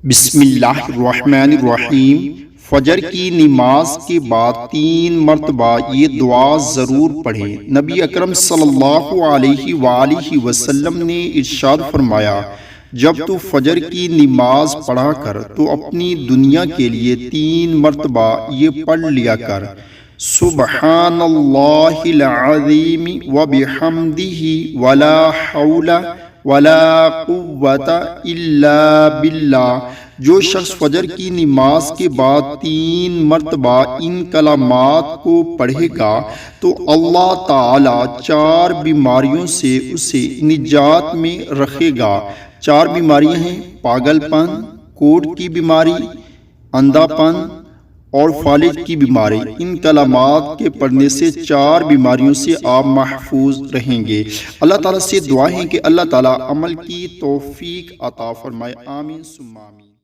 بسم اللہ الرحمن الرحیم۔ فجر کی نماز کے بعد 3 مرتبہ یہ دعا ضرور پڑھیں۔ نبی اکرم صلی اللہ علیہ وآلہ وسلم نے ارشاد فرمایا، جب تو فجر کی نماز پڑھا کر تو اپنی دنیا کے لیے 3 مرتبہ یہ پڑھ لیا کر، سبحان اللہ العظیم وبحمدہ ولا حول ولا قوت الا باللہ۔ جو شخص فجر کی نماز کے بعد 3 مرتبہ ان کلمات کو پڑھے گا تو اللہ تعالی 4 بیماریوں سے اسے نجات میں رکھے گا۔ 4 بیماریاں ہیں: پاگل پن، کوڑ کی بیماری، اندھا پن اور فالج کی بیماری۔ ان کلمات کے پڑھنے سے 4 بیماریوں سے آپ محفوظ رہیں گے۔ اللہ تعالیٰ سے دعا ہے کہ اللہ تعالیٰ عمل کی توفیق عطا فرمائے۔ آمین ثم آمین۔